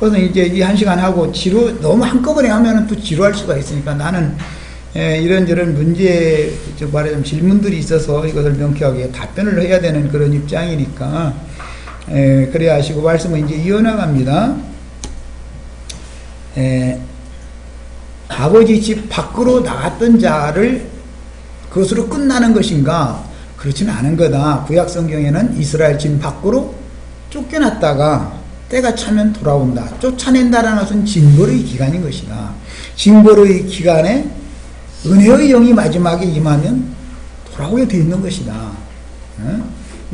그래서 이제 이 1시간 하고 너무 한꺼번에 하면은 또 지루할 수가 있으니까 나는 이런저런 문제, 말하자면 질문들이 있어서 이것을 명쾌하게 답변을 해야 되는 그런 입장이니까, 그래야 하시고 말씀을 이제 이어나갑니다. 아버지 집 밖으로 나갔던 자를 그것으로 끝나는 것인가? 그렇지는 않은 거다. 구약 성경에는 이스라엘 집 밖으로 쫓겨났다가 때가 차면 돌아온다. 쫓아낸다라는 것은 징벌의 기간인 것이다. 징벌의 기간에 은혜의 영이 마지막에 임하면 돌아오게 되어 있는 것이다.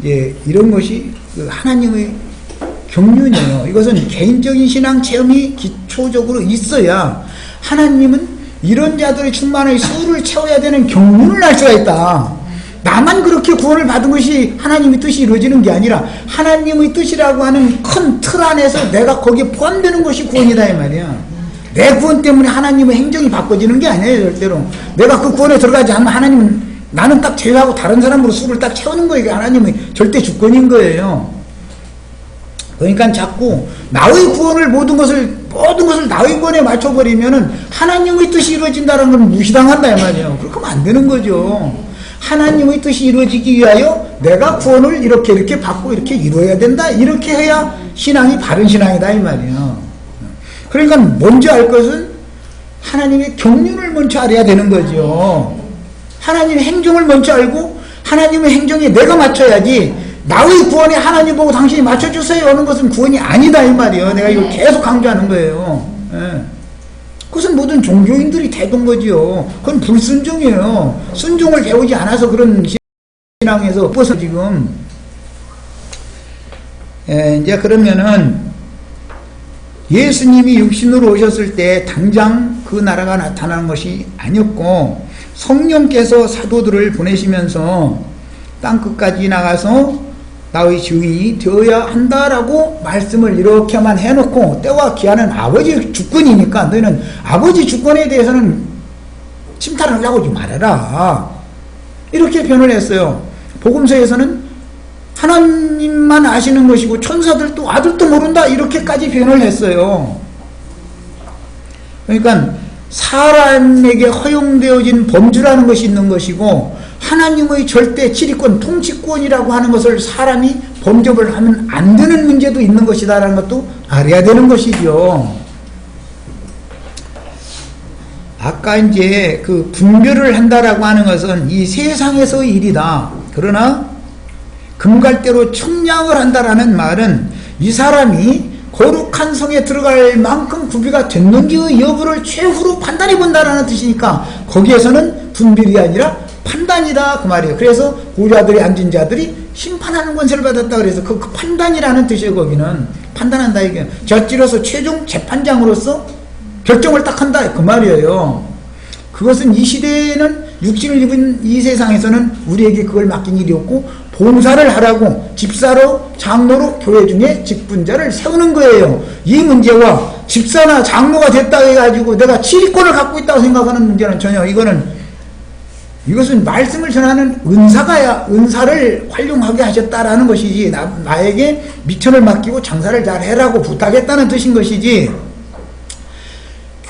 이제 이런 것이 그 하나님의 경륜이에요. 이것은 개인적인 신앙 체험이 기초적으로 있어야 하나님은 이런 자들의 충만의 수를 채워야 되는 경륜을 알 수가 있다. 나만 그렇게 구원을 받은 것이 하나님의 뜻이 이루어지는 게 아니라 하나님의 뜻이라고 하는 큰 틀 안에서 내가 거기에 포함되는 것이 구원이다 이 말이야. 내 구원 때문에 하나님의 행정이 바꿔지는 게 아니에요. 절대로 내가 그 구원에 들어가지 않으면 하나님은 나는 딱 제외하고 다른 사람으로 수를 딱 채우는 거예요. 이게 하나님의 절대 주권인 거예요. 그러니까 자꾸 나의 구원을 모든 것을 나의 구원에 맞춰버리면은 하나님의 뜻이 이루어진다는 건 무시당한다 이 말이에요. 그렇게 하면 안 되는 거죠. 하나님의 뜻이 이루어지기 위하여 내가 구원을 이렇게 받고 이렇게 이루어야 된다. 이렇게 해야 신앙이 바른 신앙이다 이 말이에요. 그러니까 먼저 알 것은 하나님의 경륜을 먼저 알아야 되는 거죠. 하나님의 행정을 먼저 알고 하나님의 행정에 내가 맞춰야지 나의 구원에 하나님 보고 당신이 맞춰주세요 하는 것은 구원이 아니다 이 말이에요. 내가 이걸 계속 강조하는 거예요. 그것은 모든 종교인들이 대동 거지요. 그건 불순종이에요. 순종을 배우지 않아서 그런 신앙에서 벗어 지금. 이제 그러면은 예수님이 육신으로 오셨을 때 당장 그 나라가 나타나는 것이 아니었고 성령께서 사도들을 보내시면서 땅끝까지 나가서 나의 증인이 되어야 한다라고 말씀을 이렇게만 해놓고 때와 기한은 아버지 주권이니까 너희는 아버지 주권에 대해서는 침탈하려고 하지 말아라. 이렇게 변을 했어요. 복음서에서는 하나님만 아시는 것이고 천사들도 아들도 모른다 이렇게까지 변을 했어요. 그러니까 사람에게 허용되어진 범주라는 것이 있는 것이고 하나님의 절대 지리권, 통치권이라고 하는 것을 사람이 범접을 하면 안 되는 문제도 있는 것이다라는 것도 알아야 되는 것이죠. 아까 이제 그 분별을 한다라고 하는 것은 이 세상에서의 일이다. 그러나 금갈대로 청량을 한다라는 말은 이 사람이 거룩한 성에 들어갈 만큼 구비가 됐는지의 여부를 최후로 판단해 본다라는 뜻이니까 거기에서는 분별이 아니라 판단이다 그 말이에요. 그래서 보좌들이 앉은 자들이 심판하는 권세를 받았다 그래서 그 판단이라는 뜻이에요. 거기는 판단한다 이게 저지로서 최종 재판장으로서 결정을 딱 한다 그 말이에요. 그것은 이 시대에는 육신을 입은 이 세상에서는 우리에게 그걸 맡긴 일이 없고 봉사를 하라고 집사로 장로로 교회 중에 직분자를 세우는 거예요. 이 문제와 집사나 장로가 됐다 해가지고 내가 지휘권을 갖고 있다고 생각하는 문제는 전혀 이것은 말씀을 전하는 은사를 활용하게 하셨다라는 것이지 나에게 미천을 맡기고 장사를 잘 해라고 부탁했다는 뜻인 것이지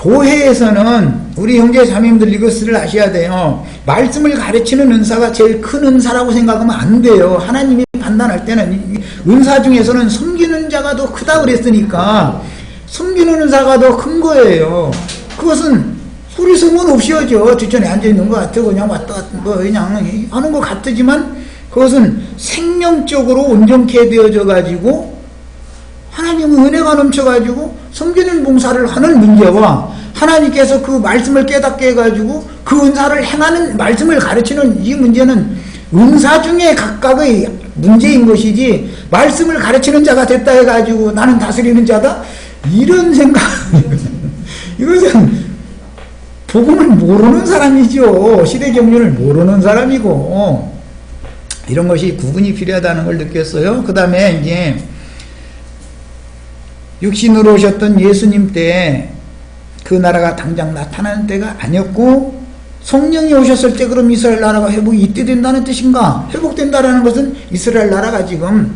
교회에서는 우리 형제 자매님들 이것을 아셔야 돼요. 말씀을 가르치는 은사가 제일 큰 은사라고 생각하면 안 돼요. 하나님이 판단할 때는 은사 중에서는 섬기는 자가 더 크다 그랬으니까 섬기는 은사가 더 큰 거예요. 그것은 소리 소문 없이 하죠. 뒷전에 앉아있는 것 같고 그냥 왔다 갔다 그냥 하는 것 같지만 그것은 생명적으로 온전케 되어져 가지고 하나님의 은혜가 넘쳐 가지고 섬기는 봉사를 하는 문제와 하나님께서 그 말씀을 깨닫게 해가지고 그 은사를 행하는 말씀을 가르치는 이 문제는 은사 중에 각각의 문제인 것이지 말씀을 가르치는 자가 됐다 해가지고 나는 다스리는 자다 이런 생각 이것은 복음을 모르는 사람이죠. 시대 경륜을 모르는 사람이고 이런 것이 구분이 필요하다는 걸 느꼈어요. 그 다음에 이제 육신으로 오셨던 예수님 때 그 나라가 당장 나타나는 때가 아니었고 성령이 오셨을 때 그럼 이스라엘 나라가 회복이 이때 된다는 뜻인가? 회복된다라는 것은 이스라엘 나라가 지금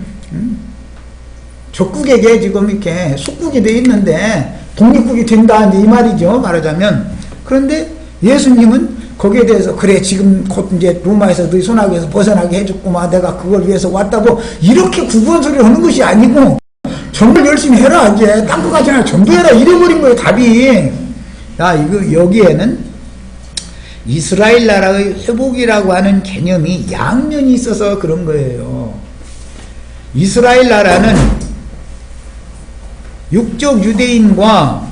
적국에게 지금 이렇게 속국이 되어 있는데 독립국이 된다 이 말이죠. 말하자면. 그런데 예수님은 거기에 대해서 그래 지금 곧 이제 로마에서 너희 손아귀에서 벗어나게 해줬구만 내가 그걸 위해서 왔다고 이렇게 구구한 소리를 하는 것이 아니고 정말 열심히 해라 이제 딴 거 가지 않아 전부해라 이래버린 거예요. 답이. 야 이거 여기에는 이스라엘 나라의 회복이라고 하는 개념이 양면이 있어서 그런 거예요. 이스라엘 나라는 육적 유대인과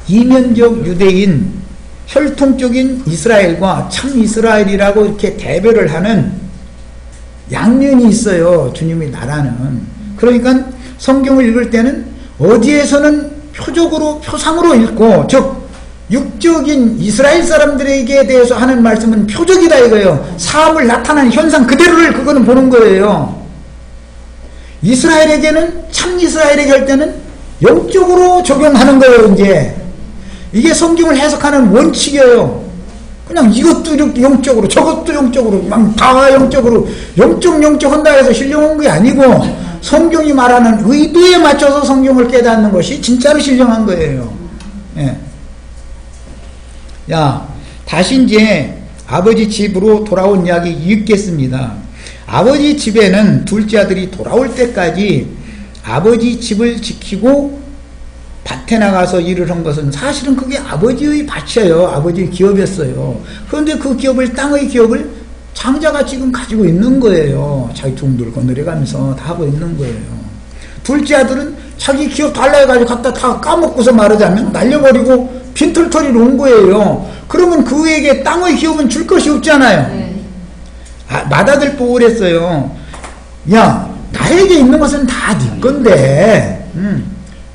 이면적 유대인, 혈통적인 이스라엘과 참 이스라엘이라고 이렇게 대별을 하는 양면이 있어요. 주님의 나라는. 그러니까 성경을 읽을 때는 어디에서는 표적으로, 표상으로 읽고, 즉 육적인 이스라엘 사람들에게 대해서 하는 말씀은 표적이다 이거예요. 사함을 나타나는 현상 그대로를 그거는 보는 거예요. 이스라엘에게는 참 이스라엘에게 할 때는 영적으로 적용하는 거예요. 이제 이게 성경을 해석하는 원칙이에요. 그냥 이것도 이렇게 영적으로 저것도 영적으로 막 다 영적으로 영적 한다 해서 신령한 게 아니고 성경이 말하는 의도에 맞춰서 성경을 깨닫는 것이 진짜로 신령한 거예요. 예. 야, 다시 이제 아버지 집으로 돌아온 이야기 읽겠습니다. 아버지 집에는 둘째 아들이 돌아올 때까지 아버지 집을 지키고 밭에 나가서 일을 한 것은 사실은 그게 아버지의 밭이에요. 아버지의 기업이었어요. 그런데 그 기업을, 땅의 기업을 장자가 지금 가지고 있는 거예요. 자기 종들을 거느려가면서 다 하고 있는 거예요. 둘째 아들은 자기 기업 달라 해가지고 갖다 다 까먹고서 말하자면 날려버리고 빈털터리로 온 거예요. 그러면 그에게 땅의 기업은 줄 것이 없잖아요. 맏아들 보고 그랬어요. 야, 나에게 있는 것은 다 네 건데,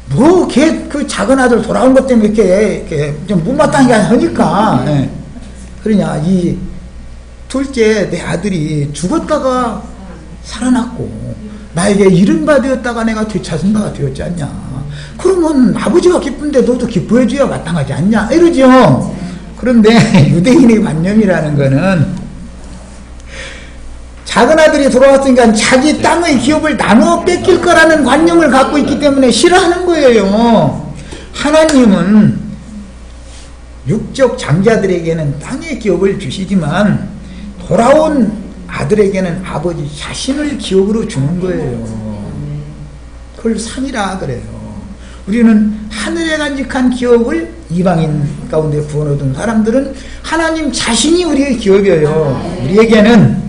뭐, 그 작은 아들 돌아온 것 때문에 이렇게 좀 못마땅하게 하니까. 예. 그러냐, 이 둘째 내 아들이 죽었다가 살아났고, 나에게 이른바 되었다가 내가 되찾은 바가 되었지 않냐. 그러면 아버지가 기쁜데 너도 기뻐해줘야 마땅하지 않냐. 이러죠. 그런데 유대인의 관념이라는 거는 작은 아들이 돌아왔으니까 자기 땅의 기업을 나눠 뺏길 거라는 관념을 갖고 있기 때문에 싫어하는 거예요. 하나님은 육적 장자들에게는 땅의 기업을 주시지만 돌아온 아들에게는 아버지 자신을 기업으로 주는 거예요. 그걸 상이라 그래요. 우리는 하늘에 간직한 기업을 이방인 가운데 부어놓은 사람들은 하나님 자신이 우리의 기업이에요. 우리에게는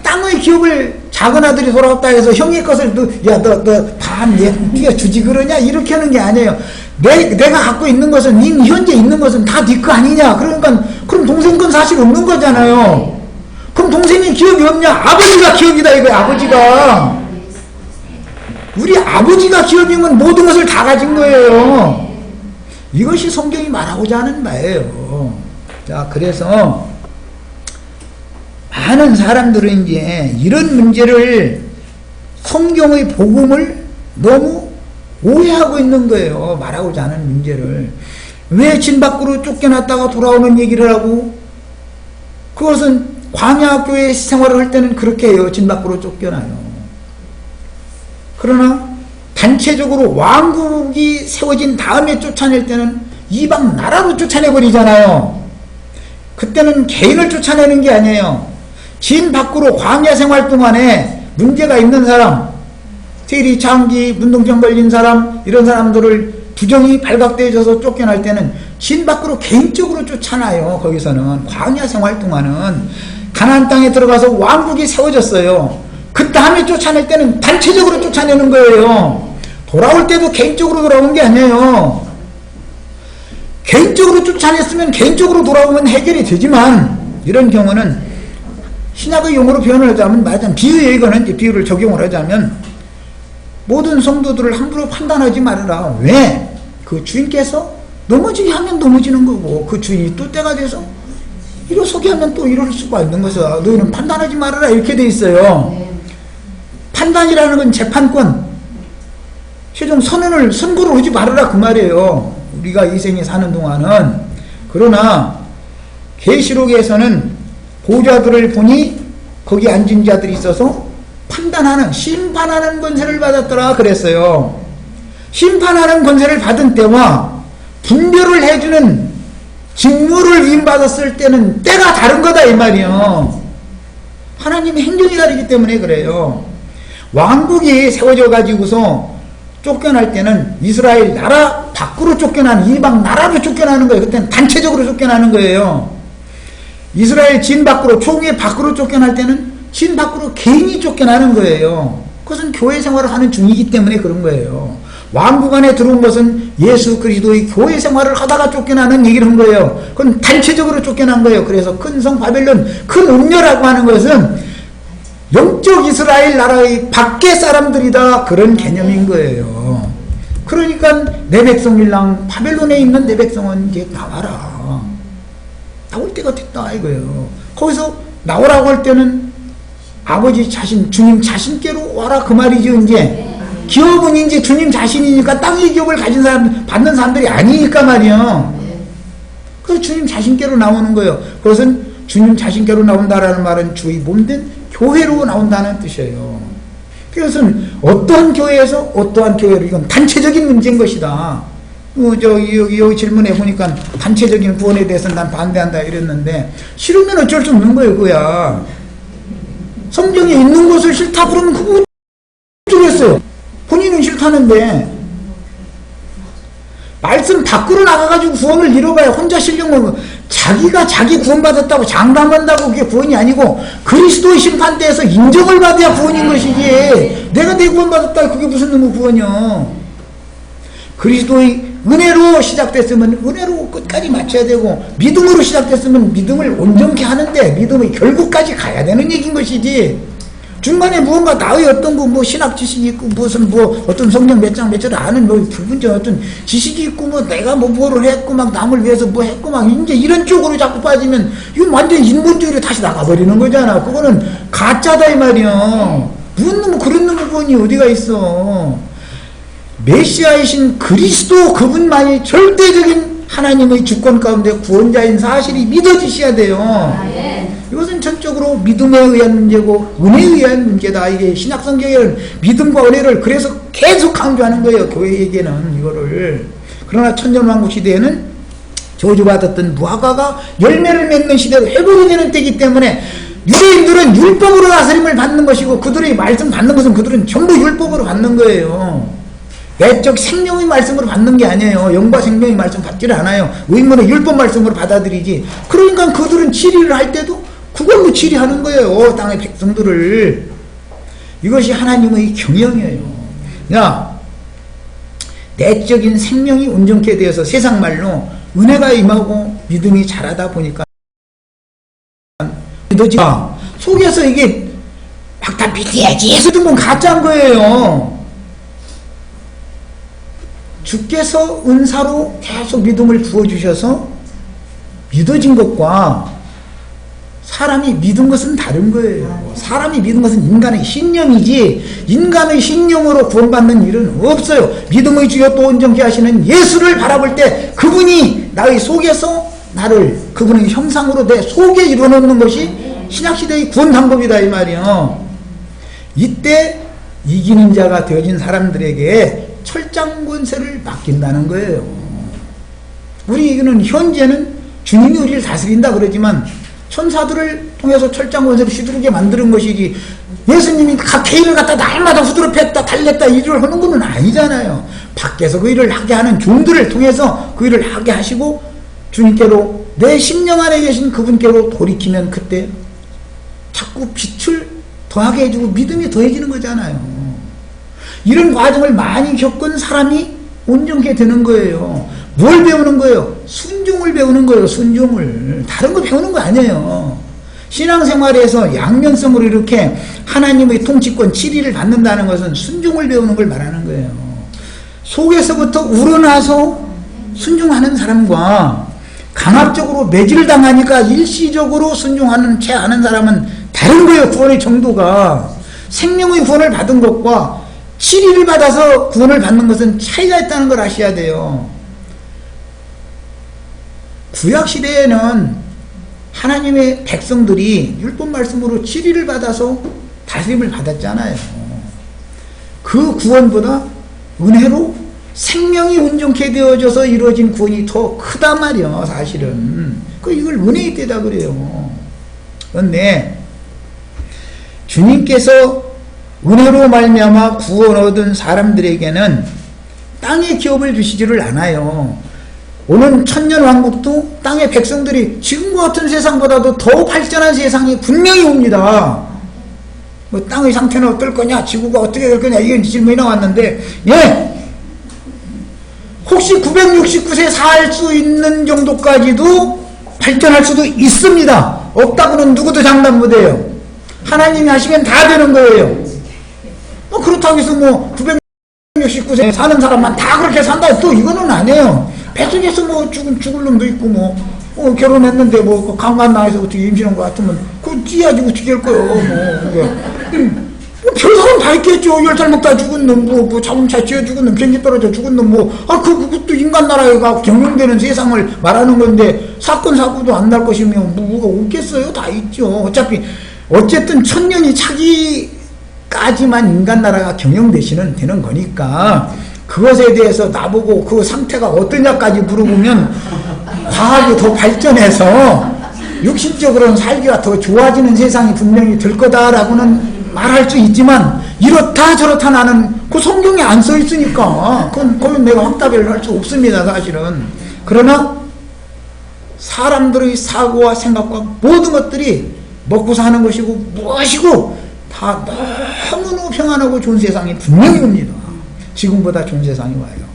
땅의 기업을 작은 아들이 돌아왔다 해서 형의 것을 네가 주지 그러냐 이렇게 하는 게 아니에요. 내가 갖고 있는 것은 현재 있는 것은 다 네 거 아니냐. 그러니까 그럼 동생 건 사실 없는 거잖아요. 그럼 동생이 기업이 없냐? 아버지가 기업이다 이거야. 아버지가 우리 아버지가 기업이면 모든 것을 다 가진 거예요. 이것이 성경이 말하고자 하는 바예요. 자, 그래서 많은 사람들은 이제 이런 문제를 성경의 복음을 너무 오해하고 있는 거예요. 말하고자 하는 문제를. 왜 진 밖으로 쫓겨났다가 돌아오는 얘기를 하고, 그것은 광야교회 생활을 할 때는 그렇게 해요. 진 밖으로 쫓겨나요. 그러나 단체적으로 왕국이 세워진 다음에 쫓아낼 때는 이방 나라로 쫓아내버리잖아요. 그때는 개인을 쫓아내는 게 아니에요. 진 밖으로 광야 생활 동안에 문제가 있는 사람, 세리, 장기, 문둥병 걸린 사람, 이런 사람들을 부정이 발각되어져서 쫓겨날 때는 진 밖으로 개인적으로 쫓아나요. 거기서는 광야 생활 동안은 가나안 땅에 들어가서 왕국이 세워졌어요. 그 다음에 쫓아낼 때는 단체적으로 쫓아내는 거예요. 돌아올 때도 개인적으로 돌아오는 게 아니에요. 개인적으로 쫓아냈으면 개인적으로 돌아오면 해결이 되지만, 이런 경우는 신약의 용어로 표현을 하자면, 말하자면 비유의 이거는 비유를 적용을 하자면, 모든 성도들을 함부로 판단하지 말아라. 왜? 그 주인께서 넘어지게 하면 넘어지는 거고, 그 주인이 또 때가 돼서 일어서게 하면 또 일어설 수가 있는 것이야. 너희는 판단하지 말아라. 이렇게 돼 있어요. 판단이라는 건 재판권, 최종 선고를 하지 말아라 그 말이에요. 우리가 이 생에 사는 동안은. 그러나 계시록에서는 보좌들을 보니 거기 앉은 자들이 있어서 판단하는, 심판하는 권세를 받았더라 그랬어요. 심판하는 권세를 받은 때와 분별을 해주는 직무를 위임받았을 때는 때가 다른 거다 이 말이요. 하나님의 행정이 다르기 때문에 그래요. 왕국이 세워져 가지고서 쫓겨날 때는 이스라엘 나라 밖으로 쫓겨나는, 이방 나라로 쫓겨나는 거예요. 그때는 단체적으로 쫓겨나는 거예요. 이스라엘 진 밖으로, 총회 밖으로 쫓겨날 때는 진 밖으로 개인이 쫓겨나는 거예요. 그것은 교회 생활을 하는 중이기 때문에 그런 거예요. 왕국 안에 들어온 것은 예수 그리스도의 교회 생활을 하다가 쫓겨나는 얘기를 한 거예요. 그건 단체적으로 쫓겨난 거예요. 그래서 큰 성 바벨론, 큰 음녀라고 하는 것은 영적 이스라엘 나라의 밖의 사람들이다, 그런 개념인 거예요. 그러니까 내 백성일랑 바벨론에 있는 내 백성은 이제 나와라, 나올 때가 됐다 이거예요. 거기서 나오라고 할 때는 아버지 자신, 주님 자신께로 와라 그 말이죠. 이제 기업은 이제 주님 자신이니까 땅의 기업을 가진 사람, 받는 사람들이 아니니까 말이요. 그래서 주님 자신께로 나오는 거예요. 그것은 주님 자신께로 나온다라는 말은 주의 몸된 교회로 나온다는 뜻이에요. 그것은 어떠한 교회에서 어떠한 교회로, 이건 단체적인 문제인 것이다. 여기 질문에 보니까 단체적인 구원에 대해서 난 반대한다 이랬는데, 싫으면 어쩔 수 없는 거예요. 그거야. 성경에 있는 것을 싫다 그러면 그거 어쩌겠어요. 본인은 싫다는데 말씀 밖으로 나가가지고 구원을 이뤄봐야 혼자 실력은, 자기가 자기 구원받았다고 장담한다고 그게 구원이 아니고 그리스도의 심판대에서 인정을 받아야 구원인 것이지, 내가 내 구원받았다 그게 무슨 놈의 구원이요. 그리스도의 은혜로 시작됐으면 은혜로 끝까지 마쳐야 되고, 믿음으로 시작됐으면 믿음을 온전케 하는데 믿음의 결국까지 가야 되는 얘기인 것이지, 중간에 무언가 나의 어떤 뭐 신학 지식이 있고 무슨 뭐 어떤 성경 몇 장 몇 절을 아는 뭐 불분적 어떤 지식이 있고 뭐 내가 뭐 뭐를 했고 막 남을 위해서 뭐 했고 막 이제 이런 쪽으로 자꾸 빠지면 이건 완전 인본주의로 다시 나가버리는 거잖아. 그거는 가짜다 이 말이야. 무슨 놈 그런 놈의 구원이 어디가 있어. 메시아이신 그리스도 그분만이 절대적인 하나님의 주권 가운데 구원자인 사실이 믿어지셔야 돼요. 이것은 전적으로 믿음에 의한 문제고 은혜에 의한 문제다. 이게 신약 성경에는 믿음과 은혜를 그래서 계속 강조하는 거예요. 교회에게는 이거를. 그러나 천년왕국 시대에는 저주받았던 무화과가 열매를 맺는 시대로 회복이 되는 때이기 때문에 유대인들은 율법으로 다스림을 받는 것이고, 그들의 말씀 받는 것은 그들은 전부 율법으로 받는 거예요. 내적 생명의 말씀으로 받는 게 아니에요. 영과 생명의 말씀 받지를 않아요. 의문의 율법 말씀으로 받아들이지. 그러니까 그들은 치리를 할 때도 그걸로 치리하는 거예요. 땅의 백성들을. 이것이 하나님의 경영이에요. 야, 내적인 생명이 온전케 되어서 세상 말로 은혜가 임하고 믿음이 자라다 보니까 속에서 이게 막 다 믿어야지 해서 든 건 가짜인 거예요. 주께서 은사로 계속 믿음을 부어주셔서 믿어진 것과 사람이 믿은 것은 다른 거예요. 사람이 믿은 것은 인간의 신념이지, 인간의 신념으로 구원받는 일은 없어요. 믿음의 주여 또 온전케 하시는 예수를 바라볼 때 그분이 나의 속에서 나를 그분의 형상으로 내 속에 이루어놓는 것이 신약시대의 구원 방법이다 이 말이요. 이때 이기는 자가 되어진 사람들에게 철장 권세를 맡긴다는 거예요. 우리는 현재는 주님이 우리를 다스린다 그러지만 천사들을 통해서 철장 권세를 휘두르게 만드는 것이지, 예수님이 각 개인을 갖다 날마다 후드려 팼다 달랬다 일을 하는 것은 아니잖아요. 밖에서 그 일을 하게 하는 종들을 통해서 그 일을 하게 하시고 주님께로, 내 심령 안에 계신 그분께로 돌이키면 그때 자꾸 빛을 더하게 해주고 믿음이 더해지는 거잖아요. 이런 과정을 많이 겪은 사람이 온전케 되는 거예요. 뭘 배우는 거예요? 순종을 배우는 거예요. 순종을. 다른 거 배우는 거 아니에요. 신앙생활에서 양면성으로 이렇게 하나님의 통치권 7위를 받는다는 것은 순종을 배우는 걸 말하는 거예요. 속에서부터 우러나서 순종하는 사람과 강압적으로 매질을 당하니까 일시적으로 순종하는 채 하는 사람은 다른 거예요. 구원의 정도가. 생명의 구원을 받은 것과 7위를 받아서 구원을 받는 것은 차이가 있다는 걸 아셔야 돼요. 구약시대에는 하나님의 백성들이 율법 말씀으로 7위를 받아서 다스림을 받았잖아요. 그 구원보다 은혜로 생명이 온전케 되어져서 이루어진 구원이 더 크단 말이야, 사실은. 이걸 은혜의 때다 그래요. 그런데 주님께서 은혜로 말미암아 구원 얻은 사람들에게는 땅의 기업을 주시지를 않아요. 오는 천년왕국도 땅의 백성들이 지금과 같은 세상보다도 더 발전한 세상이 분명히 옵니다. 뭐 땅의 상태는 어떨 거냐, 지구가 어떻게 될 거냐, 이게 질문이 나왔는데, 혹시 969세 살 수 있는 정도까지도 발전할 수도 있습니다. 없다고는 누구도 장담 못해요. 하나님이 하시면 다 되는 거예요. 그렇다고 해서 969세 사는 사람만 다 그렇게 산다, 또 이거는 아니에요. 뱃속에서 죽을 놈도 있고, 결혼했는데 강간 나에서 어떻게 임신한 것 같으면, 그거 찌야지 어떻게 할 거예요, 별 사람 다 있겠죠. 10살 먹다 죽은 놈, 자동차 치여 죽은 놈, 비행기 떨어져 죽은 놈, 그것도 인간 나라가 경영되는 세상을 말하는 건데, 사건, 사고도 안 날 것이면, 뭐가 없겠어요? 다 있죠. 어쨌든 천년이 차기까지만 인간 나라가 경영되시는 되는 거니까, 그것에 대해서 나보고 그 상태가 어떠냐까지 물어보면, 과학이 더 발전해서, 육신적으로는 살기가 더 좋아지는 세상이 분명히 될 거다라고는 말할 수 있지만, 이렇다 저렇다 나는 그 성경에 안 써 있으니까 그건 내가 확답을 할 수 없습니다, 사실은. 그러나 사람들의 사고와 생각과 모든 것들이 먹고 사는 것이고 무엇이고 다 너무너무 평안하고 좋은 세상이 분명히 옵니다. 지금보다 좋은 세상이 와요.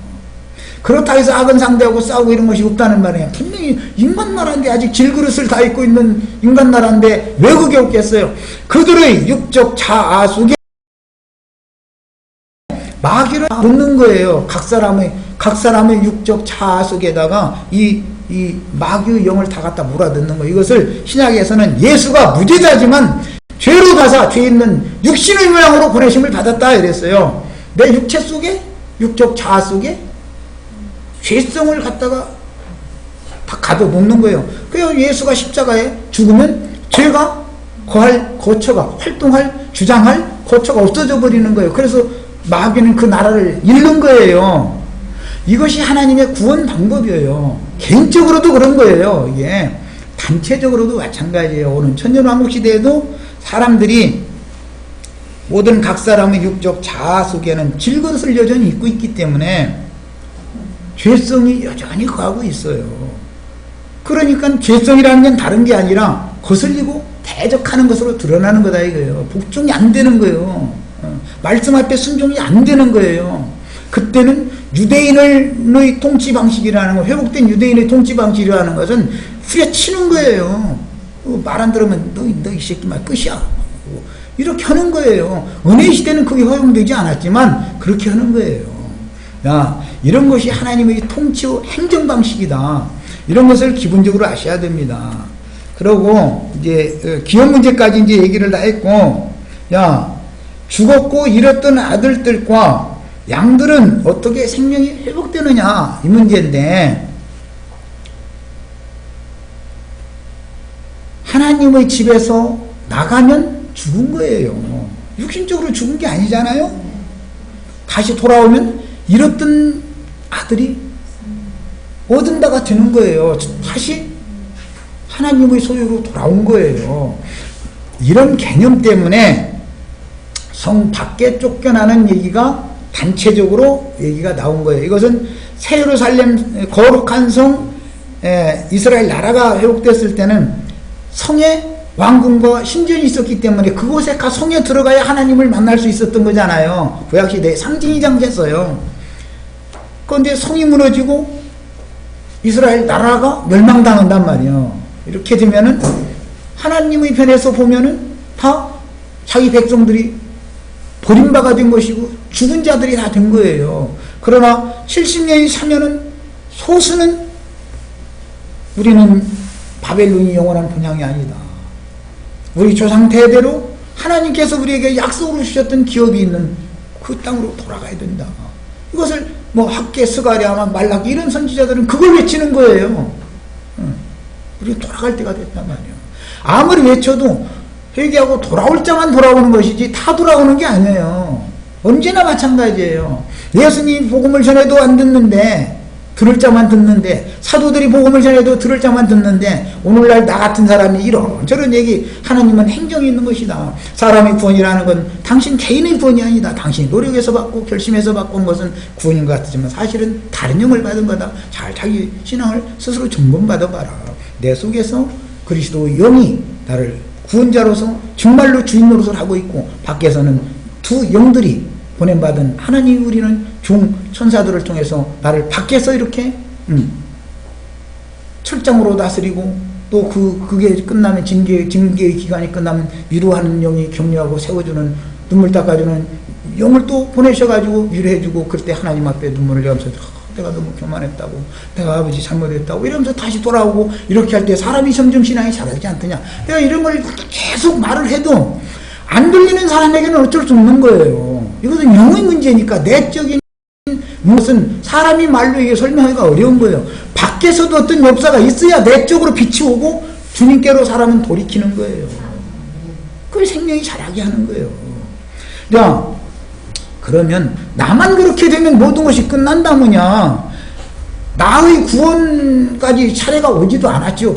그렇다 해서 악은 상대하고 싸우고 이런 것이 없다는 말이에요. 분명히 인간 나라인데, 아직 질그릇을 다 입고 있는 인간 나라인데 왜 그게 없겠어요? 그들의 육적 자아 속에 마귀를 놓는 거예요. 각 사람의 육적 자아 속에다가 이 마귀의 영을 다 갖다 몰아넣는 거. 이것을 신약에서는 예수가 무죄자지만 죄로 가사 죄 있는 육신의 모양으로 보내심을 받았다 이랬어요. 내 육체 속에, 육적 자아 속에 죄성을 갖다가 다 가둬놓는 거예요. 그래서 예수가 십자가에 죽으면 죄가 활동할, 주장할 거처가 없어져 버리는 거예요. 그래서 마귀는 그 나라를 잃는 거예요. 이것이 하나님의 구원 방법이에요. 개인적으로도 그런 거예요. 이게 단체적으로도 마찬가지예요. 오는 천년왕국 시대에도 사람들이 모든 각 사람의 육적 자아 속에는 질것을 여전히 입고 있기 때문에 죄성이 여전히 거하고 있어요. 그러니까 죄성이라는 건 다른 게 아니라 거슬리고 대적하는 것으로 드러나는 거다 이거예요. 복종이 안 되는 거예요. 말씀 앞에 순종이 안 되는 거예요. 그때는 유대인의 통치 방식이라는 거, 회복된 유대인의 통치 방식이라는 것은 후려치는 거예요. 말 안 들으면 너 이 새끼 말 끝이야. 이렇게 하는 거예요. 은혜의 시대는 그게 허용되지 않았지만 그렇게 하는 거예요. 이런 것이 하나님의 통치 행정 방식이다. 이런 것을 기본적으로 아셔야 됩니다. 그러고 이제 기업 문제까지 이제 얘기를 다 했고, 죽었고 잃었던 아들들과 양들은 어떻게 생명이 회복되느냐 이 문제인데, 하나님의 집에서 나가면 죽은 거예요. 육신적으로 죽은 게 아니잖아요. 다시 돌아오면 잃었던 아들이 얻은 바가 되는 거예요. 다시 하나님의 소유로 돌아온 거예요. 이런 개념 때문에 성 밖에 쫓겨나는 얘기가 단체적으로 얘기가 나온 거예요. 이것은 새 예루살렘 거룩한 성 이스라엘 나라가 회복됐을 때는 성에 왕궁과 신전이 있었기 때문에 그곳에 성에 들어가야 하나님을 만날 수 있었던 거잖아요. 구약시대에 상징이 장했어요. 그런데 성이 무너지고 이스라엘 나라가 멸망당한단 말이에요. 이렇게 되면은 하나님의 편에서 보면은 다 자기 백성들이 버림받아 된 것이고 죽은 자들이 다 된 거예요. 그러나 70년이 차면은 소수는 우리는 바벨론이 영원한 본향이 아니다. 우리 조상 대대로 하나님께서 우리에게 약속으로 주셨던 기업이 있는 그 땅으로 돌아가야 된다. 이것을 학개, 스가랴, 말라기 이런 선지자들은 그걸 외치는 거예요. 우리 돌아갈 때가 됐단 말이에요. 아무리 외쳐도 회개하고 돌아올 자만 돌아오는 것이지 다 돌아오는 게 아니에요. 언제나 마찬가지예요. 예수님이 복음을 전해도 안 듣는데, 들을 자만 듣는데, 사도들이 복음을 전해도 들을 자만 듣는데, 오늘날 나 같은 사람이 이런저런 얘기, 하나님은 행정이 있는 것이다. 사람의 구원이라는 건 당신 개인의 구원이 아니다. 당신이 노력해서 받고 결심해서 받고 온 것은 구원인 것 같지만 사실은 다른 영을 받은 거다. 잘 자기 신앙을 스스로 점검받아 봐라. 내 속에서 그리스도의 영이 나를 구원자로서 정말로 주인으로서 하고 있고, 밖에서는 두 영들이 보냄받은 하나님이 우리는 종 천사들을 통해서 나를 밖에서 이렇게 철장으로 다스리고, 또 그게 끝나면 징계의 기간이 끝나면 위로하는 영이 격려하고 세워주는, 눈물 닦아주는 영을 또 보내셔가지고 위로해주고, 그때 하나님 앞에 눈물을 흘리면서 내가 너무 교만했다고, 내가 아버지 잘못했다고 이러면서 다시 돌아오고, 이렇게 할 때 사람이 점점 신앙이 자라지 않더냐. 내가 이런 걸 계속 말을 해도 안 들리는 사람에게는 어쩔 수 없는 거예요. 이것은 영의 문제니까. 내적인 무엇은 사람이 말로 이게 설명하기가 어려운 거예요. 밖에서도 어떤 역사가 있어야 내적으로 빛이 오고 주님께로 사람은 돌이키는 거예요. 그걸 생명이 자라게 하는 거예요. 야, 그러면 나만 그렇게 되면 모든 것이 끝난다느냐? 나의 구원까지 차례가 오지도 않았죠.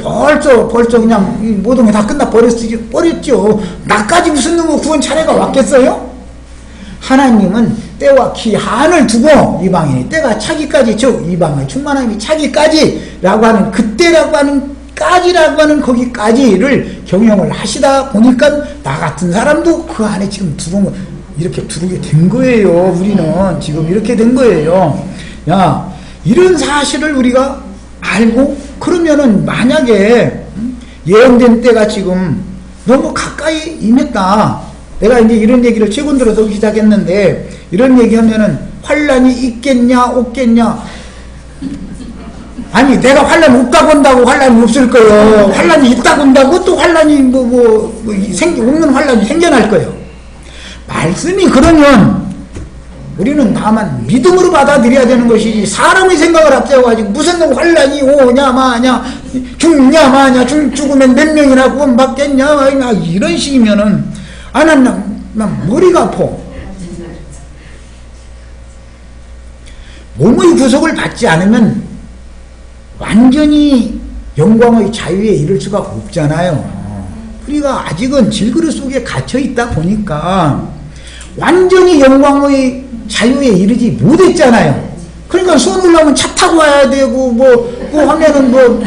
벌써 그냥 모든 게 다 끝나 버렸죠. 나까지 무슨 놈의 구원 차례가 왔겠어요? 하나님은 때와 기한을 두고, 이방인이 때가 차기까지, 즉 이방의 충만함이 차기까지라고 하는, 그때라고 하는, 까지라고 하는 거기까지를 경영을 하시다 보니까 나 같은 사람도 그 안에 지금 이렇게 들어오게 된 거예요. 우리는 지금 이렇게 된 거예요. 야, 이런 사실을 우리가 알고, 그러면은 만약에 예언된 때가 지금 너무 가까이 임했다. 내가 이제 이런 얘기를 최근 들어서 시작했는데, 이런 얘기하면은 환란이 있겠냐 없겠냐. 아니, 내가 환란 없다고 한다고 환란이 없을 거예요. 환란이 있다고 한다고 또 환란이 없는 환란이 생겨날 거예요. 말씀이 그러면 우리는 다만 믿음으로 받아들여야 되는 것이지, 사람의 생각을 앞세워가지고 무슨 환란이 오냐 마냐, 죽냐 마냐, 죽으면 몇 명이나 구원받겠냐, 이런 식이면은 난 머리가 아파. 몸의 구속을 받지 않으면 완전히 영광의 자유에 이를 수가 없잖아요. 우리가 아직은 질그릇 속에 갇혀 있다 보니까 완전히 영광의 자유에 이르지 못했잖아요. 그러니까 수원 올라오면 차 타고 와야 되고, 하면은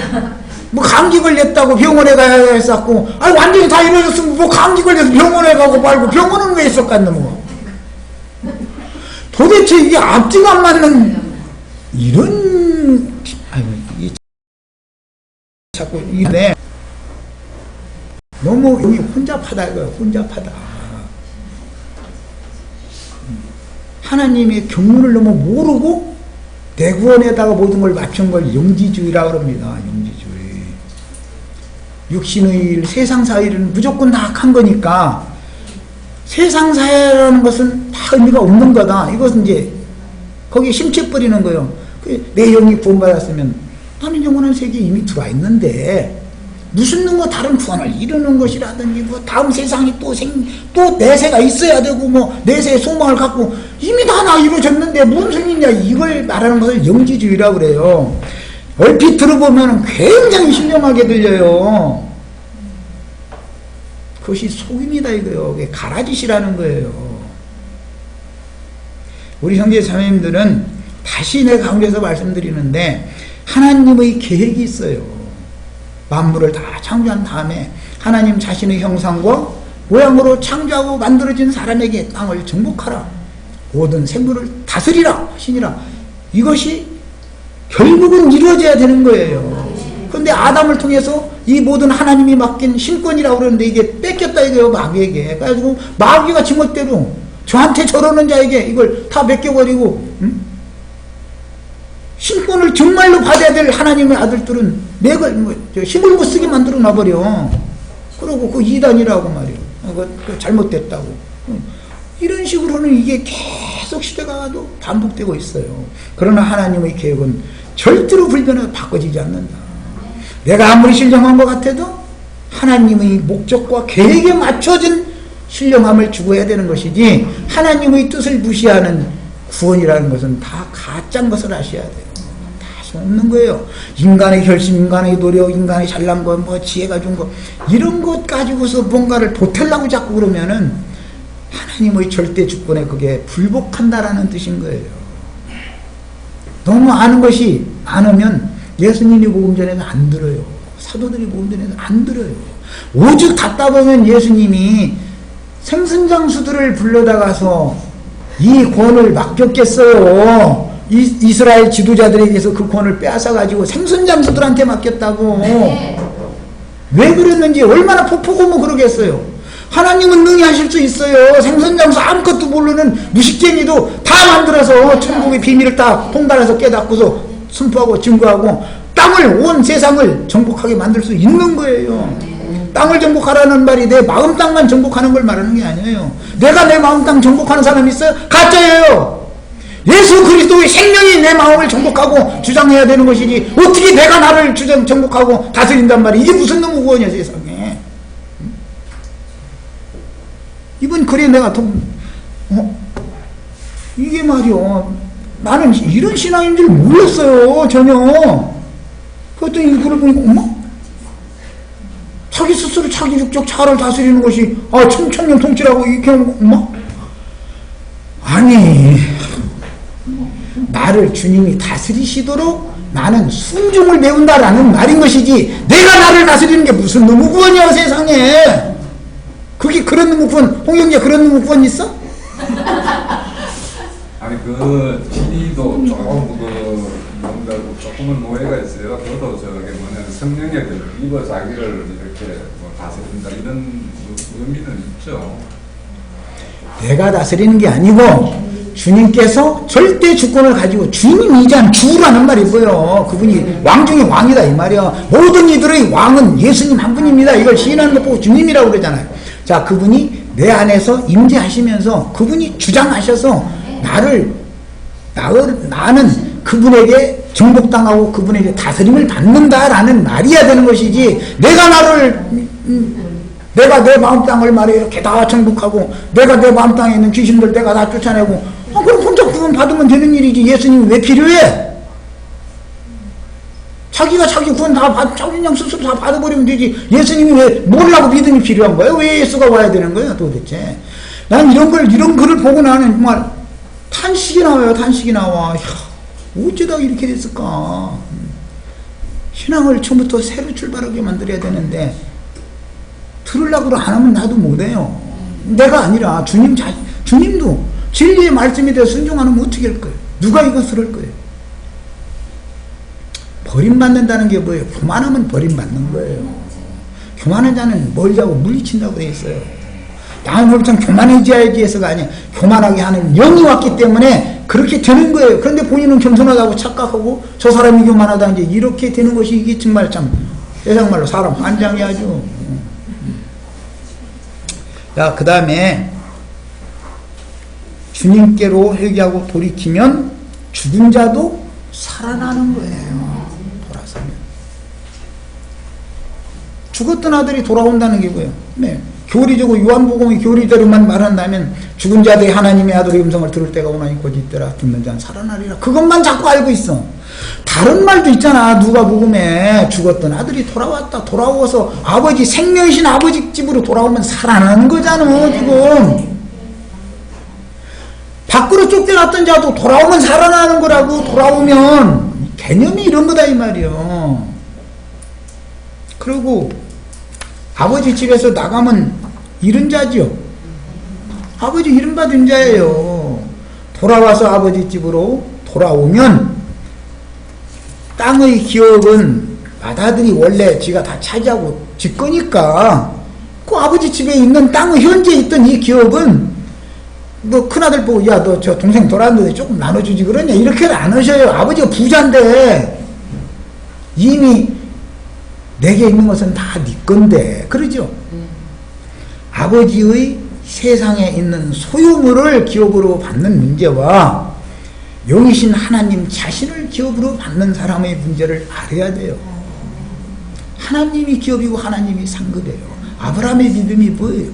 감기 걸렸다고 병원에 가야 했었고, 아니, 완전히 다 이루어졌으면 감기 걸려서 병원에 가고 말고, 병원은 왜 있었겠노, 도대체 이게 앞뒤가 안 맞는, 이런, 자꾸, 이네. 너무 여기 혼잡하다, 이거예요. 혼잡하다. 하나님의 경륜을 너무 모르고, 내 구원에다가 모든 걸 맞춘 걸 영지주의라고 합니다. 영지주의. 육신의 일, 세상 사일은 무조건 다 악한 거니까, 세상 사회라는 것은 다 의미가 없는 거다. 이것은 이제 거기에 심취 뿌리는 거예요. 내 영이 구원받았으면 나는 영원한 세계에 이미 들어와 있는데, 무슨 다른 구원을 이루는 것이라든지, 다음 세상이 또 내세가 있어야 되고, 내세의 소망을 갖고, 이미 다 나 이루어졌는데 무슨 소리냐, 이걸 말하는 것을 영지주의라고 그래요. 얼핏 들어보면 굉장히 신령하게 들려요. 그것이 속임이다 이거예요. 그게 가라짓이라는 거예요. 우리 형제 자매님들은 다시 내가 강조해서 말씀드리는데, 하나님의 계획이 있어요. 만물을 다 창조한 다음에 하나님 자신의 형상과 모양으로 창조하고 만들어진 사람에게 땅을 정복하라, 모든 생물을 다스리라 하시니라. 이것이 결국은 이루어져야 되는 거예요. 그런데 아담을 통해서 이 모든 하나님이 맡긴 신권이라고 그러는데 이게 뺏겼다 이거예요, 마귀에게. 그래가지고 마귀가 지멋대로 저한테 저러는 자에게 이걸 다 맡겨버리고, 신권을 정말로 받아야 될 하나님의 아들들은 힘을 못 쓰게 만들어 놔버려. 그러고 그 이단이라고 말이에요. 그 잘못됐다고. 이런 식으로는 이게 계속 시대가 가도 반복되고 있어요. 그러나 하나님의 계획은 절대로 불변하고 바꿔지지 않는다. 내가 아무리 신령한 것 같아도 하나님의 목적과 계획에 맞춰진 신령함을 추구해야 되는 것이지 하나님의 뜻을 무시하는 구원이라는 것은 다 가짜인 것을 아셔야 돼요. 다 소없는 거예요. 인간의 결심, 인간의 노력, 인간의 잘난 것, 뭐 지혜가 좋은 것 이런 것 가지고서 뭔가를 보태려고 자꾸 그러면은 하나님의 절대 주권에 그게 불복한다라는 뜻인 거예요. 너무 아는 것이 많으면 예수님이 복음 전에는 안 들어요. 사도들이 복음 전에는 안 들어요. 오죽 답답하면 예수님이 생선장수들을 불러다가서 이 권을 맡겼겠어요. 이스라엘 지도자들에게서 그 권을 빼앗아가지고 생선장수들한테 맡겼다고. 왜 그랬는지 얼마나 폭포고무 그러겠어요. 하나님은 능히 하실 수 있어요. 생선장수 아무것도 모르는 무식쟁이도 다 만들어서 천국의 비밀을 다 통달해서 깨닫고서 선포하고 증거하고 땅을 온 세상을 정복하게 만들 수 있는 거예요. 땅을 정복하라는 말이 내 마음 땅만 정복하는 걸 말하는 게 아니에요. 내가 내 마음 땅 정복하는 사람 있어요? 가짜예요. 예수 그리스도의 생명이 내 마음을 정복하고 주장해야 되는 것이지 어떻게 내가 나를 정복하고 다스린단 말이야. 이게 무슨 놈의 구원이야 세상에. 이번 글에 내가 이게 말이야. 나는 이런 신앙인 줄 몰랐어요 전혀. 그랬더니 이 글을 보니까 어머? 자기 스스로 자기 육적 자아를 다스리는 것이 청천년 통치라고 이렇게 하는 거 엄마? 아니 나를 주님이 다스리시도록 나는 순종을 배운다라는 말인 것이지 내가 나를 다스리는 게 무슨 놈의 구원이야 세상에. 그게 그런 놈의 구원. 홍영재 그런 놈의 구원 있어? 아니 그 진리도 뭔가 조금은 오해가 있어요. 저도 저게 성령에 입어 자기를 이렇게 다스린다 이런 의미는 있죠. 내가 다스리는 게 아니고 주님께서 절대 주권을 가지고 주님이 이제는 주라는 말이 뭐예요. 그분이 왕 중에 왕이다 이 말이야. 모든 이들의 왕은 예수님 한 분입니다. 이걸 시인하는 것 보고 주님이라고 그러잖아요. 자, 그분이 내 안에서 임재하시면서 그분이 주장하셔서 나는 그분에게 정복당하고 그분에게 다스림을 받는다라는 말이야 되는 것이지 내가 내 마음 땅을 말이야 이렇게 다 정복하고 내가 내 마음 땅에 있는 귀신들 내가 다 쫓아내고 그럼 혼자 구원 받으면 되는 일이지. 예수님이 왜 필요해? 자기가 자기 구원 자기 그냥 스스로 다 받아버리면 되지. 예수님이 왜 뭐라고 믿음이 필요한 거예요? 왜 예수가 와야 되는 거예요 도대체? 난 이런 글을 보고 나는 정말 탄식이 나와요. 탄식이 나와. 어쩌다 이렇게 됐을까? 신앙을 처음부터 새로 출발하게 만들어야 되는데 들으려고 안 하면 나도 못해요. 내가 아니라 주님도 진리의 말씀에 대해 순종하면 어떻게 할 거예요? 누가 이것을 할 거예요? 버림받는다는 게 뭐예요? 교만하면 버림받는 거예요. 교만한 자는 멀자고 물리친다고 되어 있어요. 나는 그렇다면 교만해져야지 해서가 아니야. 교만하게 하는 영이 왔기 때문에 그렇게 되는 거예요. 그런데 본인은 겸손하다고 착각하고 저 사람이 교만하다 이제 이렇게 되는 것이 이게 정말 참 세상 말로 사람 환장이 아주. 자, 그 다음에 주님께로 회개하고 돌이키면 죽은 자도 살아나는 거예요. 돌아서면. 죽었던 아들이 돌아온다는 게 뭐예요? 네. 교리적으로 요한복음의 교리대로만 말한다면 죽은 자들이 하나님의 아들의 음성을 들을 때가 오나니 곧 이때라 죽는 자는 살아나리라. 그것만 자꾸 알고 있어. 다른 말도 있잖아. 누가복음에 죽었던 아들이 돌아왔다. 돌아와서 아버지 생명이신 아버지 집으로 돌아오면 살아나는 거잖아 지금. 밖으로 쫓겨났던 자도 돌아오면 살아나는 거라고. 돌아오면 개념이 이런 거다 이 말이요. 그리고 아버지 집에서 나가면 잃은 자죠. 아버지 이름받은 자예요. 돌아와서 아버지 집으로 돌아오면 땅의 기업은 아들이 원래 지가 다 차지하고 지 거니까 그 아버지 집에 있는 땅의 현재 있던 이 기업은 너 큰아들 보고 야 너 저 동생 돌아왔는데 조금 나눠주지 그러냐 이렇게 안 하셔요. 아버지가 부자인데 이미 내게 있는 것은 다 네 건데 그러죠. 아버지의 세상에 있는 소유물을 기업으로 받는 문제와 영이신 하나님 자신을 기업으로 받는 사람의 문제를 알아야 돼요. 하나님이 기업이고 하나님이 상급이에요. 아브라함의 믿음이 뭐예요?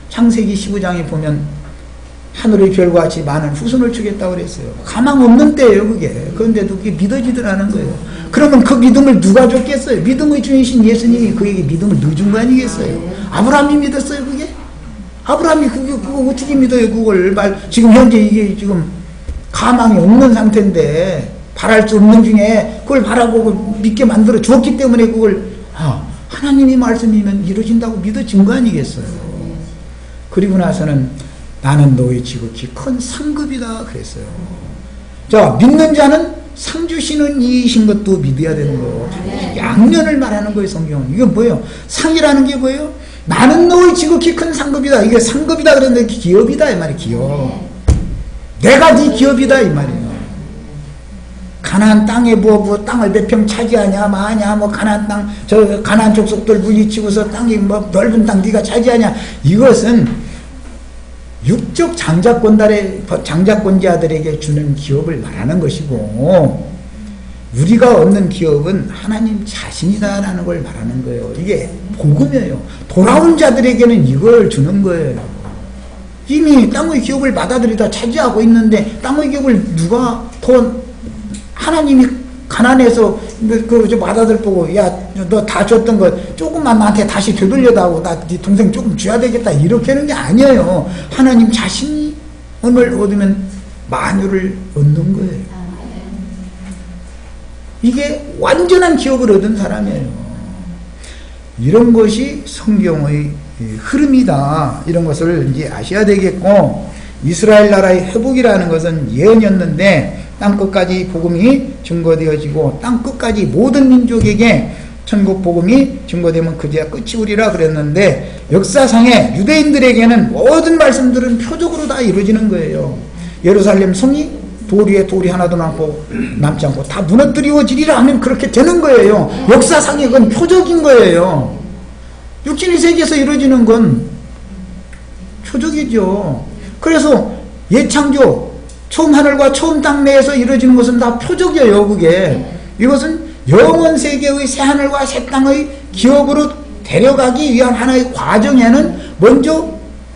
창세기 15장에 보면 하늘의 별과 같이 많은 후손을 주겠다고 그랬어요. 가망 없는 때예요, 그게. 그런데도 그게 믿어지더라는 거예요. 그러면 그 믿음을 누가 줬겠어요? 믿음의 주이신 예수님이 그에게 믿음을 넣어준 거 아니겠어요? 아브라함이 믿었어요, 그게? 아브라함이 그거 어떻게 믿어요, 그걸? 지금 현재 이게 지금 가망이 없는 상태인데, 바랄 수 없는 중에 그걸 바라보고 믿게 만들어 줬기 때문에 그걸, 하나님이 말씀이면 이루어진다고 믿어진 거 아니겠어요? 그리고 나서는 나는 너의 지극히 큰 상급이다 그랬어요. 자, 믿는 자는 상 주시는 이이신 것도 믿어야 되는 거예요. 양면을 말하는 거예요, 성경은. 이게 뭐예요? 상이라는 게 뭐예요? 나는 너의 지극히 큰 상급이다. 이게 상급이다 그랬는데 기업이다 이 말이에요. 기업. 내가 네 기업이다 이 말이에요. 가나안 땅에 뭐 땅을 몇 평 차지하냐 마냐 뭐 가나안 땅 저 가나안 족속들 물리치고서 땅이 뭐 넓은 땅 네가 차지하냐, 이것은 육적 장자권자들에게 주는 기업을 말하는 것이고, 우리가 얻는 기업은 하나님 자신이다라는 걸 말하는 거예요. 이게 복음이에요. 돌아온 자들에게는 이걸 주는 거예요. 이미 땅의 기업을 받아들이다 차지하고 있는데 땅의 기업을 누가 더, 하나님이 가난해서 그 아다들 보고 야 너 다 줬던 거 조금만 나한테 다시 되돌려다오, 나 네 동생 조금 줘야 되겠다, 이렇게 하는 게 아니에요. 하나님 자신이 은을 얻으면 만유를 얻는 거예요. 이게 완전한 기업을 얻은 사람이에요. 이런 것이 성경의 흐름이다. 이런 것을 이제 아셔야 되겠고, 이스라엘 나라의 회복이라는 것은 예언이었는데 땅끝까지 복음이 증거되어지고 땅끝까지 모든 민족에게 천국 복음이 증거되면 그제야 끝이 오리라 그랬는데, 역사상에 유대인들에게는 모든 말씀들은 표적으로 다 이루어지는 거예요. 예루살렘 성이 돌 위에 돌이 하나도 남지 않고 다 무너뜨리워지리라 하면 그렇게 되는 거예요. 역사상에 그건 표적인 거예요. 육신의 세계에서 이루어지는 건 표적이죠. 그래서 예창조 처음 하늘과 처음 땅 내에서 이루어지는 것은 다 표적이에요. 그게 이것은 영원 세계의 새 하늘과 새 땅의 기업으로 데려가기 위한 하나의 과정에는 먼저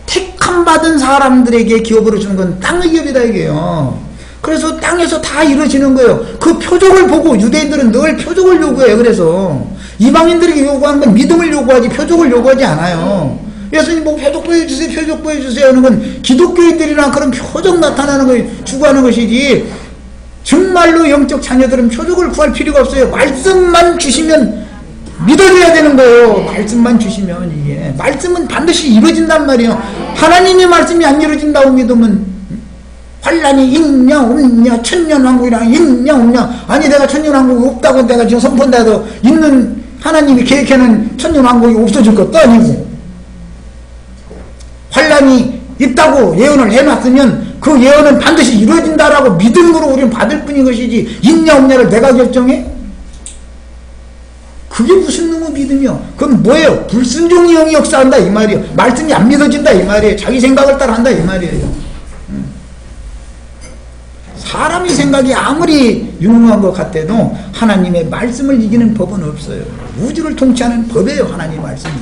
택함 받은 사람들에게 기업으로 주는 건 땅의 기업이다 이게요. 그래서 땅에서 다 이루어지는 거예요. 그 표적을 보고 유대인들은 늘 표적을 요구해요. 그래서 이방인들에게 요구하는 건 믿음을 요구하지 표적을 요구하지 않아요. 예수님 뭐 표적 보여주세요, 표적 보여주세요 하는 건 기독교인들이랑 그런 표적 나타나는 걸 추구하는 것이지, 정말로 영적 자녀들은 표적을 구할 필요가 없어요. 말씀만 주시면 믿어줘야 되는 거예요. 말씀만 주시면. 이게 말씀은 반드시 이루어진단 말이에요. 하나님의 말씀이 안 이루어진다고 믿으면 환란이 있냐 없냐, 천년왕국이랑 있냐 없냐, 아니 내가 천년왕국이 없다고 내가 지금 선포한다 해도 있는 하나님이 계획해놓은 천년왕국이 없어질 것도 아니고, 환란이 있다고 예언을 해놨으면 그 예언은 반드시 이루어진다라고 믿음으로 우리는 받을 뿐인 것이지, 있냐 없냐를 내가 결정해? 그게 무슨 놈의 믿음이요? 그건 뭐예요? 불순종의 영이 역사한다 이 말이에요. 말씀이 안 믿어진다 이 말이에요. 자기 생각을 따라한다 이 말이에요. 사람의 생각이 아무리 유능한 것 같아도 하나님의 말씀을 이기는 법은 없어요. 우주를 통치하는 법이에요. 하나님의 말씀이.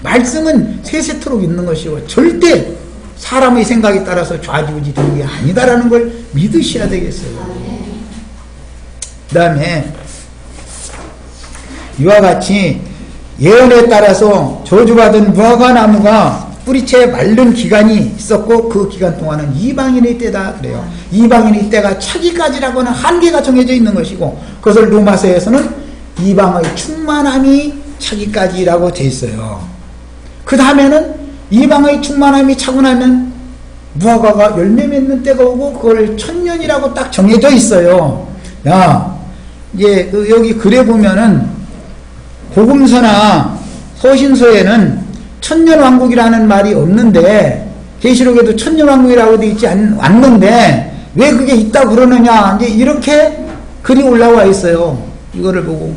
말씀은 세세토록 있는 것이고 절대 사람의 생각에 따라서 좌지우지 되는 게 아니다라는 걸 믿으셔야 되겠어요. 그 다음에 이와 같이 예언에 따라서 저주받은 무화과 나무가 뿌리채 마른 기간이 있었고 그 기간 동안은 이방인의 때다 그래요. 이방인의 때가 차기까지라고는 한계가 정해져 있는 것이고, 그것을 로마서에서는 이방의 충만함이 차기까지라고 돼 있어요. 그 다음에는 이방의 충만함이 차고 나면 무화과가 열매 맺는 때가 오고 그걸 천년이라고 딱 정해져 있어요. 이제 여기 글에 보면은 복음서나 서신서에는 천년왕국이라는 말이 없는데, 계시록에도 천년왕국이라고 되어 있지 않는데 왜 그게 있다고 그러느냐, 이제 이렇게 글이 올라와 있어요. 이거를 보고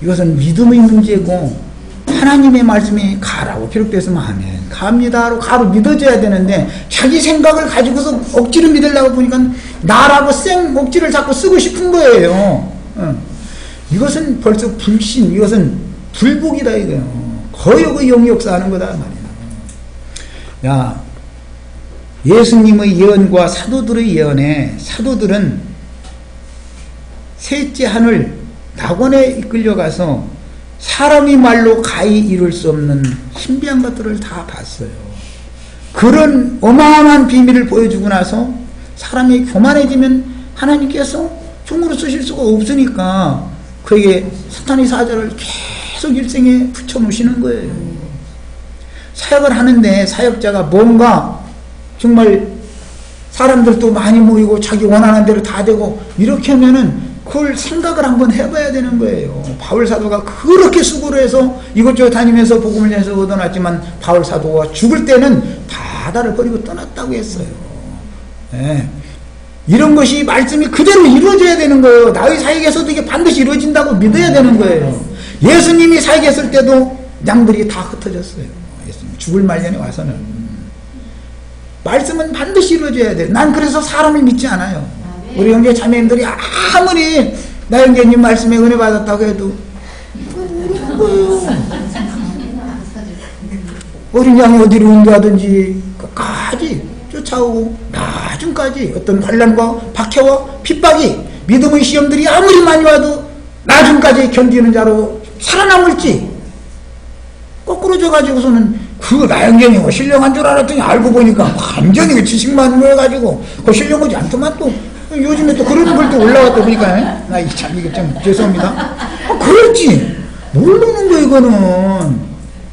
이것은 믿음의 문제고 하나님의 말씀이 가라고 기록되었으면 아멘 갑니다. 가로 믿어져야 되는데 자기 생각을 가지고서 억지로 믿으려고 보니까 나라고 억지를 자꾸 쓰고 싶은 거예요. 이것은 벌써 불신, 이것은 불복이다 이거예요. 거역의 영이 역사하는 거다 말이야. 야, 예수님의 예언과 사도들의 예언에 사도들은 셋째 하늘 낙원에 이끌려가서 사람이 말로 가히 이룰 수 없는 신비한 것들을 다 봤어요. 그런 어마어마한 비밀을 보여주고 나서 사람이 교만해지면 하나님께서 종으로 쓰실 수가 없으니까 그에게 사탄의 사자를 계속 일생에 붙여놓으시는 거예요. 사역을 하는데 사역자가 뭔가 정말 사람들도 많이 모이고 자기 원하는 대로 다 되고 이렇게 하면은 그걸 생각을 한번 해봐야 되는 거예요. 바울 사도가 그렇게 수고를 해서 이것저것 다니면서 복음을 해서 얻어놨지만 바울 사도가 죽을 때는 바다를 버리고 떠났다고 했어요. 네. 이런 것이 말씀이 그대로 이루어져야 되는 거예요. 나의 사역에서도 이게 반드시 이루어진다고 믿어야 되는 거예요. 예수님이 사역했을 때도 양들이 다 흩어졌어요. 예수님 죽을 말년에 와서는 말씀은 반드시 이루어져야 돼요. 난 그래서 사람을 믿지 않아요. 우리 형제 자매님들이 아무리 나 형제님 말씀에 은혜 받았다고 해도 어린 양이 어디로 인도하든지 끝까지 쫓아오고 나중까지 어떤 환난과 박해와 핍박이 믿음의 시험들이 아무리 많이 와도 나중까지 견디는 자로 살아남을지 거꾸로 져가지고서는 그 나영경이 뭐 신령한 줄 알았더니 알고 보니까 완전히 지식만 모여가지고 그 신령하지 않더만 또 요즘에 또 그런 글도 올라왔다 보니까 참 이게 좀 죄송합니다. 그렇지 모르는 거 이거는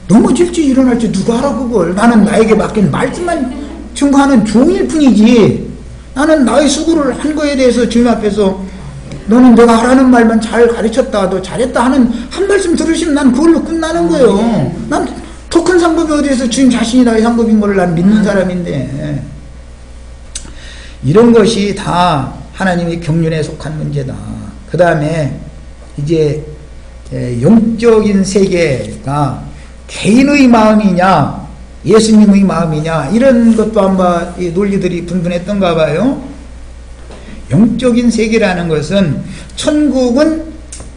넘어질지 일어날지 누가 알아 그걸. 나는 나에게 맡긴 말씀만 증거하는 종일 뿐이지 나는 나의 수고를 한 거에 대해서 주님 앞에서 너는 내가 하라는 말만 잘 가르쳤다 너 잘했다 하는 한 말씀 들으시면 난 그걸로 끝나는 거예요. 난 더 큰 상급이 어디에서 주님 자신이 나의 상급인 걸 난 믿는 사람인데 이런 것이 다 하나님의 경륜에 속한 문제다. 그 다음에 이제 영적인 세계가 개인의 마음이냐 예수님의 마음이냐 이런 것도 아마 이 논리들이 분분했던가 봐요. 영적인 세계라는 것은 천국은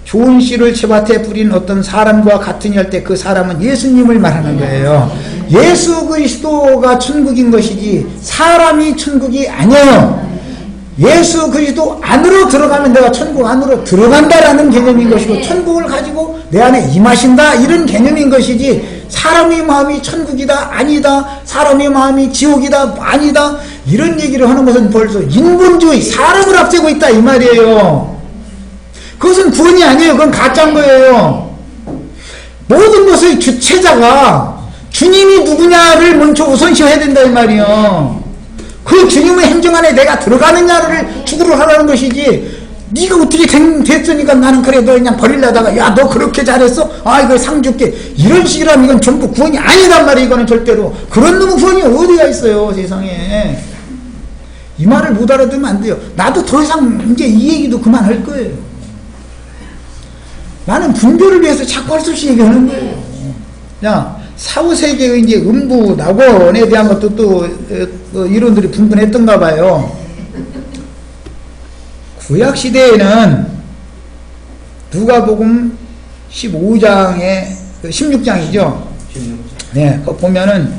좋은 씨를 채밭에 뿌린 어떤 사람과 같으니 할 때 그 사람은 예수님을 말하는 거예요. 예수 그리스도가 천국인 것이지 사람이 천국이 아니에요. 예수 그리스도 안으로 들어가면 내가 천국 안으로 들어간다라는 개념인 것이고 천국을 가지고 내 안에 임하신다 이런 개념인 것이지 사람의 마음이 천국이다 아니다 사람의 마음이 지옥이다 아니다 이런 얘기를 하는 것은 벌써 인본주의 사람을 앞세고 있다 이 말이에요. 그것은 구원이 아니에요. 그건 가짜인 거예요. 모든 것의 주체자가 주님이 누구냐를 먼저 우선시해야 된다 이 말이에요. 그 주님의 행정 안에 내가 들어가느냐를 주구를 하라는 것이지 네가 어떻게 됐으니까 나는 그래 너 그냥 버리려다가 야 너 그렇게 잘했어? 아 이거 상 줄게 이런 식이라면 이건 전부 구원이 아니란 말이에요. 이거는 절대로 그런 놈은 구원이 어디가 있어요 세상에. 이 말을 못 알아들으면 안 돼요. 나도 더 이상 이제 이 얘기도 그만할 거예요. 나는 분별을 위해서 자꾸 할 수 없이 얘기하는 거예요. 야, 사후세계의 이제 음부, 낙원에 대한 것도 또 이론들이 분분했던가 봐요. 구약시대에는 누가복음 15장에, 16장이죠. 네, 그 보면은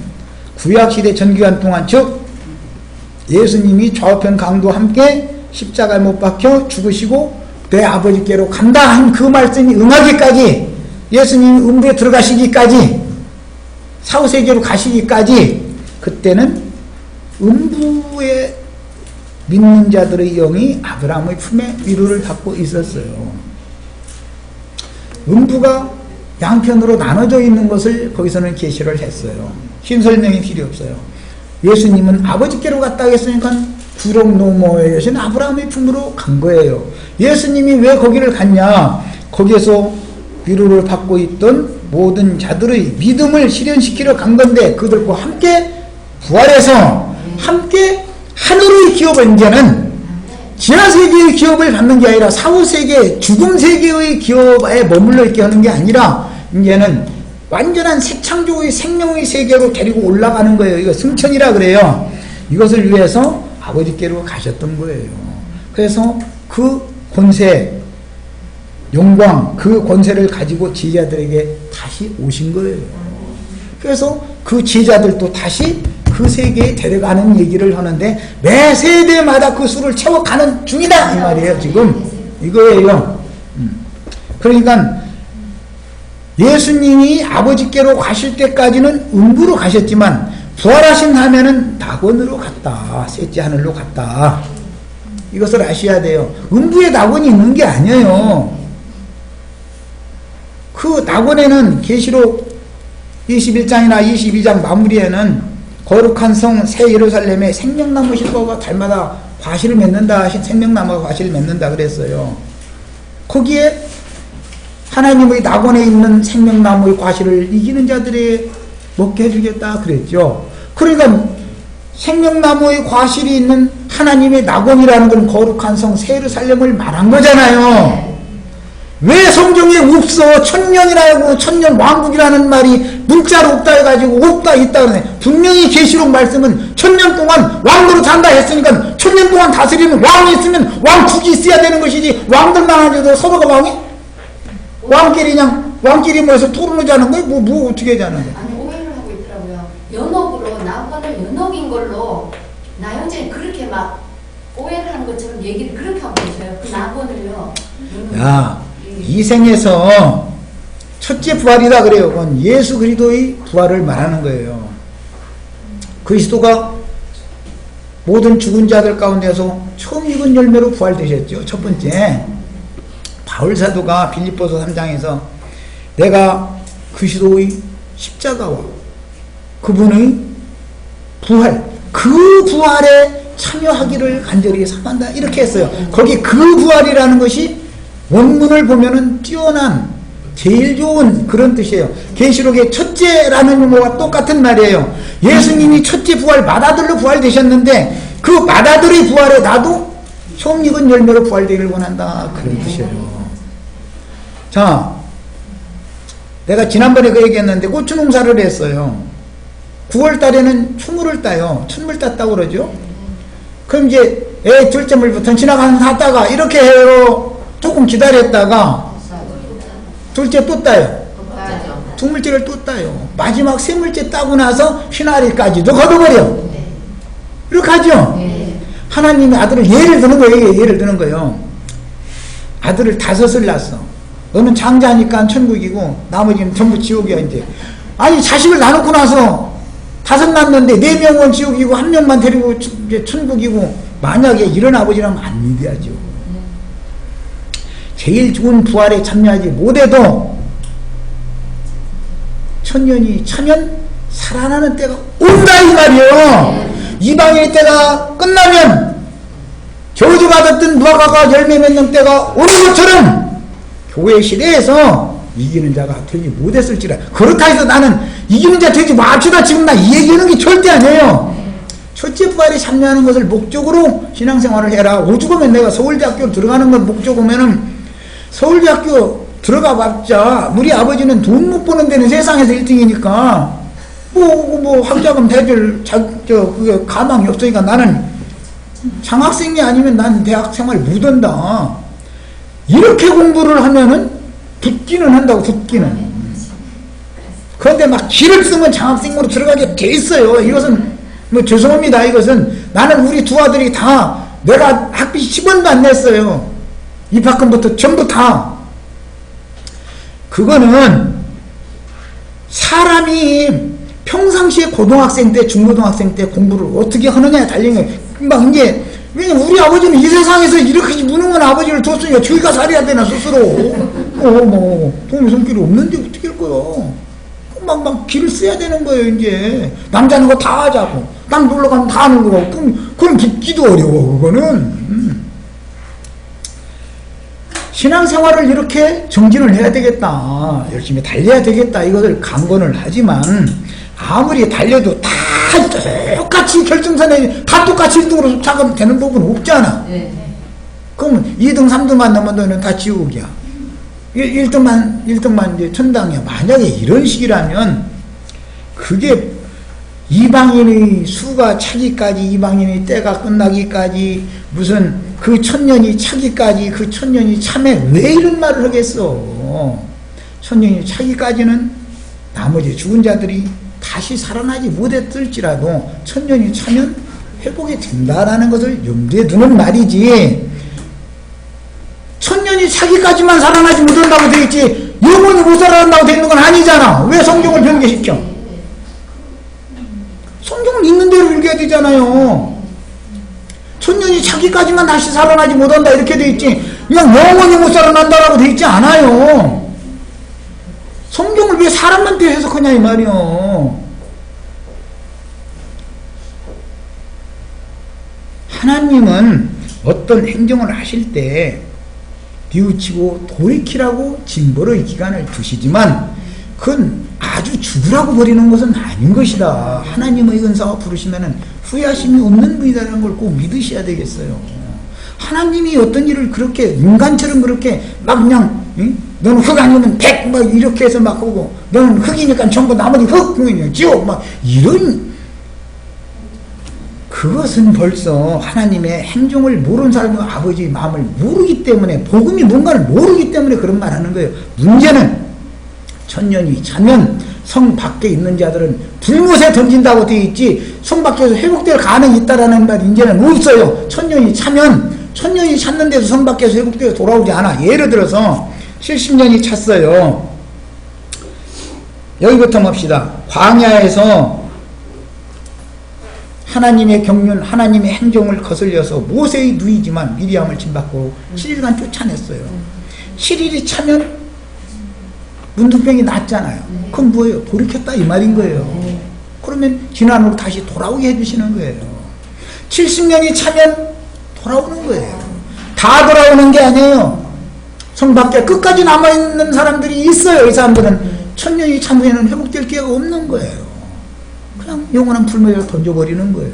구약시대 전기간 동안, 즉, 예수님이 좌우편 강도와 함께 십자가에 못 박혀 죽으시고 내 아버지께로 간다 한 그 말씀이 응하기까지 예수님이 음부에 들어가시기까지 사후세계로 가시기까지 그때는 음부에 믿는 자들의 영이 아브라함의 품에 위로를 받고 있었어요. 음부가 양편으로 나눠져 있는 것을 거기서는 계시를 했어요. 긴 설명이 필요 없어요. 예수님은 아버지께로 갔다 했으니까 구렁 너머에 계신 아브라함의 품으로 간 거예요. 예수님이 왜 거기를 갔냐? 거기에서 위로를 받고 있던 모든 자들의 믿음을 실현시키러 간 건데 그들과 함께 부활해서 함께 하늘의 기업을 이제는 지하세계의 기업을 받는 게 아니라 사후세계 죽음세계의 기업에 머물러 있게 하는 게 아니라 이제는 완전한 새 창조의 생명의 세계로 데리고 올라가는 거예요. 이거 승천이라 그래요. 이것을 위해서 아버지께로 가셨던 거예요. 그래서 그 권세 영광, 그 권세를 가지고 제자들에게 다시 오신 거예요. 그래서 그 제자들도 다시 그 세계에 데려가는 얘기를 하는데 매 세대마다 그 수를 채워가는 중이다 이 말이에요. 지금 이거예요. 그러니까 예수님이 아버지께로 가실 때까지는 음부로 가셨지만 부활하신 다음에는 낙원으로 갔다. 셋째 하늘로 갔다. 이것을 아셔야 돼요. 음부에 낙원이 있는 게 아니에요. 그 낙원에는 계시록 21장이나 22장 마무리에는 거룩한 성 새 예루살렘에 생명나무 실과가 달마다 과실을 맺는다. 생명나무가 과실을 맺는다 그랬어요. 거기에 하나님의 낙원에 있는 생명나무의 과실을 이기는 자들에게 먹게 해주겠다 그랬죠. 그러니까 생명나무의 과실이 있는 하나님의 낙원이라는 건 거룩한 성 새 예루살렘을 말한 거잖아요. 왜 성경에 없어? 천년이라고 천년 왕국이라는 말이 문자로 없다 해가지고 없다 있다 그러네. 분명히 계시록 말씀은 천년 동안 왕으로 산다 했으니까 천년 동안 다스리는 왕이 있으면 왕국이 있어야 되는 것이지 왕들만 하셔도 서로가 왕이? 왕끼리 그냥 왕끼리 모여서 토론하자는 거예요? 뭐 어떻게 하자는 거예요? 아니 오해를 하고 있더라고요. 연옥으로 낙원을 연옥인 걸로 나영전이 그렇게 막 오해를 하는 것처럼 얘기를 그렇게 하고 있어요. 그 낙원을요. 야, 이 생에서 첫째 부활이다 그래요. 그건 예수 그리스도의 부활을 말하는 거예요. 그리스도가 모든 죽은 자들 가운데서 처음 익은 열매로 부활되셨죠. 첫 번째 바울 사도가 빌립보서 3장에서 내가 그리스도의 십자가와 그분의 부활, 그 부활에 참여하기를 간절히 사모한다 이렇게 했어요. 거기 그 부활이라는 것이 원문을 보면은 뛰어난 제일 좋은 그런 뜻이에요. 계시록의 첫째라는 용어가 똑같은 말이에요. 예수님이 첫째 부활 맏아들로 부활되셨는데 그 맏아들의 부활에 나도 처음 익은 열매로 부활되기를 원한다 그런 뜻이에요. 자, 내가 지난번에 그 얘기했는데 고추 농사를 했어요. 9월 달에는 추물을 따요.春물 땄다고 그러죠. 그럼 이제 애 둘째 물부터 지나가는 샀다가 이렇게 해요. 조금 기다렸다가 둘째 또 따요. 두 물째를 또 따요. 마지막 세 물째 따고 나서 휘나리까지도 걷어버려. 이렇게 하죠. 하나님이 아들을 예를 드는 거예요. 예를 드는 거예요. 아들을 5을 낳았어. 너는 장자니까 천국이고 나머지는 전부 지옥이야 이제. 아니 자식을 나놓고 나서 5 낳았는데 4명은 지옥이고 1명만 데리고 이제 천국이고 만약에 이런 아버지라면 안 믿어야죠. 제일 좋은 부활에 참여하지 못해도 천년이 차면 살아나는 때가 온다 이 말이에요. 이방인의 때가 끝나면 저주받았던 무화과가 열매 맺는 때가 오는 것처럼 교회 시대에서 이기는 자가 되지 못했을지라. 그렇다 해서 나는 이기는 자 되지 맙시다 지금 나 이 얘기하는 게 절대 아니에요. 첫째 부활에 참여하는 것을 목적으로 신앙생활을 해라. 오죽하면 내가 서울대학교 들어가는 건 목적이면은 서울대학교 들어가 봤자 우리 아버지는 돈 못 버는 데는 세상에서 1등이니까 뭐 학자금 대줄 그게 가망이 없으니까 나는 장학생이 아니면 난 대학 생활 못한다. 이렇게 공부를 하면은 붙기는 한다고 붙기는. 그런데 막 기를 쓰면 장학생으로 들어가게 돼 있어요. 이것은 뭐 죄송합니다. 이것은 나는 우리 두 아들이 다 내가 학비 10원도 안 냈어요. 입학금부터 전부 다. 그거는 사람이 평상시에 고등학생 때 중고등학생 때 공부를 어떻게 하느냐에 달린 거예요. 막 이제 왜냐면 우리 아버지는 이 세상에서 이렇게 무능한 아버지를 뒀으니까 저희가 살아야 되나 스스로. 도움이 손길이 없는데 어떻게 할 거요. 막 길을 써야 되는 거예요. 이제 남자는 거 다 하자고 남 놀러 가면 다 하는 거고 그럼 붙기도 어려워. 그거는 신앙생활을 이렇게 정진을 해야 되겠다. 열심히 달려야 되겠다. 이것을 강권을 하지만 아무리 달려도 다 똑같이 결승선에 다 똑같이 1등으로 잡으면 되는 부분은 없잖아. 그럼 2등 3등만 넘으면 다 지옥이야. 1등만 이제 천당이야. 만약에 이런 식이라면 그게 이방인의 수가 차기까지 이방인의 때가 끝나기까지 무슨 그 천년이 차기까지 그 천년이 참에 왜 이런 말을 하겠어? 천년이 차기까지는 나머지 죽은 자들이 다시 살아나지 못했을지라도 천년이 차면 회복이 된다라는 것을 염두에 두는 말이지, 천년이 차기까지만 살아나지 못한다고 되어 있지 영원히 못 살아난다고 되어 있는 건 아니잖아. 왜 성경을 변개시켜? 성경을 있는 대로 읽어야 되잖아요. 천년이 차기까지만 다시 살아나지 못한다 이렇게 되어 있지, 그냥 영원히 못 살아난다라고 되어 있지 않아요. 성경을 왜 사람한테 해석하냐 이 말이요. 하나님은 어떤 행정을 하실 때 뉘우치고 돌이키라고 징벌의 기간을 두시지만 그건 아주 죽으라고 버리는 것은 아닌 것이다. 하나님의 은사와 부르시면 후회하심이 없는 분이라는 걸 꼭 믿으셔야 되겠어요. 하나님이 어떤 일을 그렇게 인간처럼 그렇게 막 그냥 너는 흙 아니면 백 막 이렇게 해서 막 하고 너는 흙이니까 전부 나머지 흙 지옥 막 이런, 그것은 벌써 하나님의 행정을 모르는 사람은 아버지의 마음을 모르기 때문에, 복음이 뭔가를 모르기 때문에 그런 말 하는 거예요. 문제는 천년이 차면 성 밖에 있는 자들은 불못에 던진다고 되어 있지 성 밖에서 회복될 가능이 있다라는 말이 이제는 없어요. 천년이 차면, 천년이 찼는데도 성 밖에서 회복되어 돌아오지 않아. 예를 들어서 70년이 찼어요. 여기부터 봅시다. 광야에서 하나님의 경륜, 하나님의 행정을 거슬려서 모세의 누이지만 미리암을 침받고 7일간 쫓아냈어요. 7일이 차면 문둥병이 낫잖아요. 그건 뭐예요? 돌이켰다 이 말인 거예요. 그러면 지난으로 다시 돌아오게 해주시는 거예요. 70년이 차면 돌아오는 거예요. 다 돌아오는 게 아니에요. 성 밖에 끝까지 남아있는 사람들이 있어요. 이 사람들은 천년이 차면은 회복될 기회가 없는 거예요. 그냥 영원한 불멸에 던져버리는 거예요.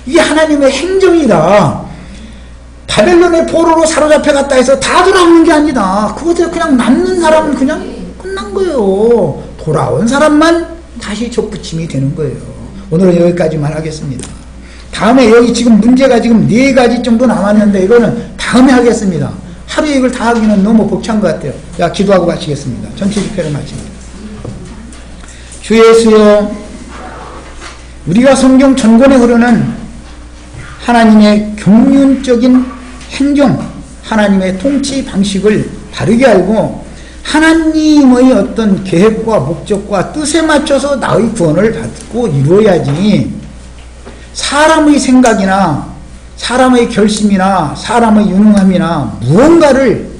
이게 하나님의 행정이다. 바벨론의 포로로 사로잡혀 갔다 해서 다 돌아오는 게 아니다. 그것에 그냥 남는 사람은 그냥 끝난 거예요. 돌아온 사람만 다시 접붙임이 되는 거예요. 오늘은 여기까지만 하겠습니다. 다음에 여기 지금 문제가 지금 4가지 정도 남았는데 이거는 다음에 하겠습니다. 하루에 이걸 다 하기는 너무 벅찬 것 같아요. 자, 기도하고 마치겠습니다. 전체 집회를 마칩니다. 주 예수여, 우리가 성경 전권에 흐르는 하나님의 경륜적인 행정, 하나님의 통치 방식을 바르게 알고 하나님의 어떤 계획과 목적과 뜻에 맞춰서 나의 구원을 받고 이루어야지, 사람의 생각이나 사람의 결심이나 사람의 유능함이나 무언가를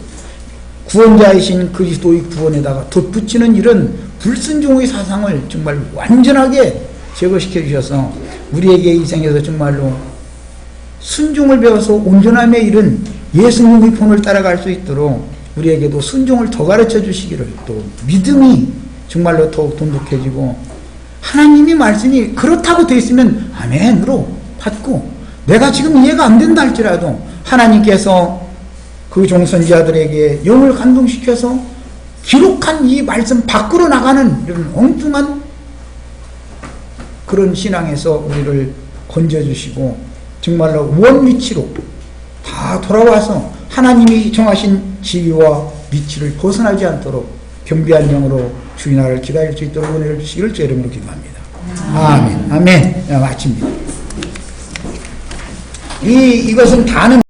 구원자이신 그리스도의 구원에다가 덧붙이는 이런 불순종의 사상을 정말 완전하게 제거시켜 주셔서 우리에게 이 생에서 정말로 순종을 배워서 온전함에 이른 예수님의 본을 따라갈 수 있도록 우리에게도 순종을 더 가르쳐 주시기를, 또 믿음이 정말로 더욱 돈독해지고 하나님의 말씀이 그렇다고 되어 있으면 아멘으로 받고, 내가 지금 이해가 안 된다 할지라도 하나님께서 그 종선지자들에게 영을 감동시켜서 기록한 이 말씀 밖으로 나가는 이런 엉뚱한 그런 신앙에서 우리를 건져주시고 정말로 원위치로 다 돌아와서 하나님이 정하신 지위와 위치를 벗어나지 않도록 겸비한 영으로 주의 나라를 기다릴 수 있도록 은혜를 주시기를 주 이름으로 기도합니다. 아멘. 아멘. 마칩니다. 이것은 다는